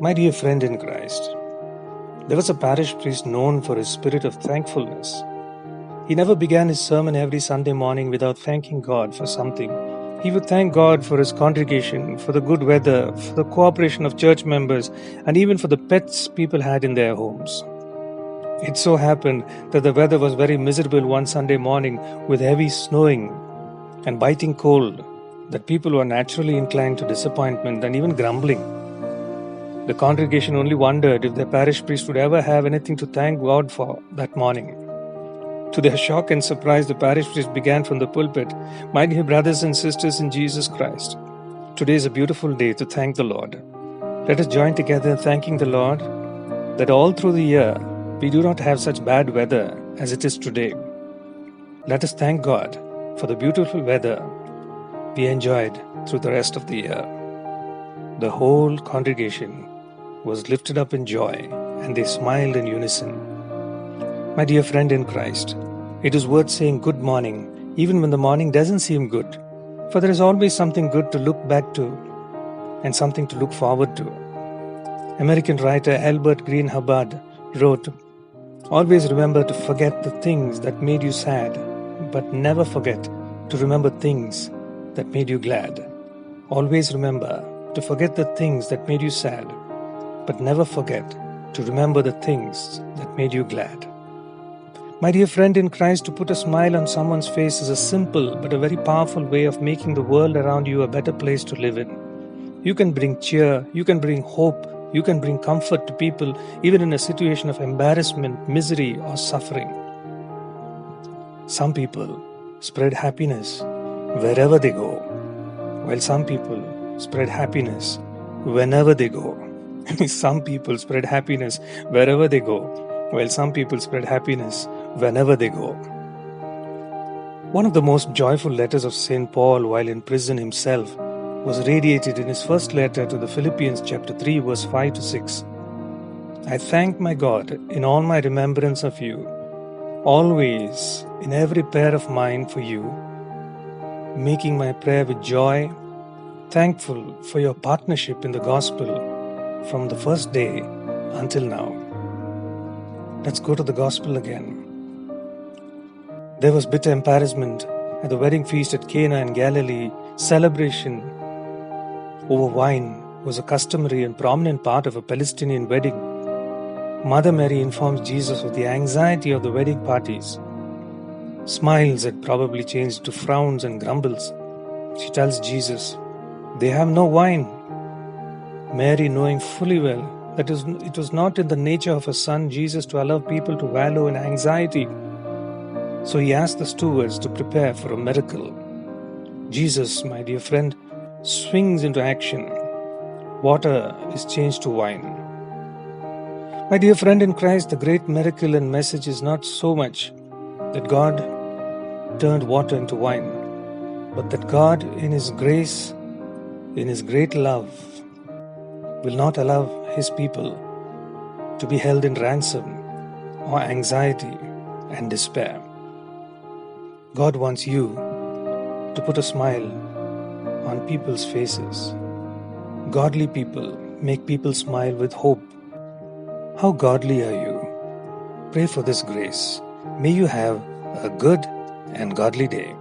My dear friend in Christ, there was a parish priest known for his spirit of thankfulness. He never began his sermon every Sunday morning without thanking God for something. He would thank God for his congregation, for the good weather, for the cooperation of church members, and even for the pets people had in their homes. It so happened that the weather was very miserable one Sunday morning with heavy snowing and biting cold, that people were naturally inclined to disappointment and even grumbling. The congregation only wondered if their parish priest would ever have anything to thank God for that morning. To their shock and surprise, the parish priest began from the pulpit, "My dear brothers and sisters in Jesus Christ, today is a beautiful day to thank the Lord. Let us join together in thanking the Lord that all through the year we do not have such bad weather as it is today. Let us thank God for the beautiful weather we enjoyed through the rest of the year." The whole congregation was lifted up in joy, and they smiled in unison. My dear friend in Christ, it is worth saying good morning even when the morning doesn't seem good, for there is always something good to look back to and something to look forward to. American writer Albert Green Hubbard wrote, "Always remember to forget the things that made you sad, but never forget to remember things that made you glad. Always remember to forget the things that made you sad, but never forget to remember the things that made you glad." My dear friend in Christ, to put a smile on someone's face is a simple but a very powerful way of making the world around you a better place to live in. You can bring cheer, you can bring hope, you can bring comfort to people even in a situation of embarrassment, misery, or suffering. Some people spread happiness wherever they go, while some people spread happiness whenever they go. Some people spread happiness wherever they go, while some people spread happiness whenever they go. One of the most joyful letters of St. Paul while in prison himself was radiated in his first letter to the Philippians chapter 3 verse 5 to 6. "I thank my God in all my remembrance of you, always in every prayer of mine for you, making my prayer with joy, thankful for your partnership in the gospel from the first day until now." Let's go to the gospel again. There was bitter embarrassment at the wedding feast at Cana in Galilee. Celebration over wine was a customary and prominent part of a Palestinian wedding. Mother Mary informs Jesus of the anxiety of the wedding parties. Smiles had probably changed to frowns and grumbles. She tells Jesus, "They have no wine." Mary, knowing fully well that it was not in the nature of her son Jesus to allow people to wallow in anxiety, so he asked the stewards to prepare for a miracle. Jesus, my dear friend, swings into action. Water is changed to wine. My dear friend in Christ, the great miracle and message is not so much that God turned water into wine, but that God in His grace, in His great love, will not allow His people to be held in ransom or anxiety and despair. God wants you to put a smile on people's faces. Godly people make people smile with hope. How godly are you? Pray for this grace. May you have a good and godly day.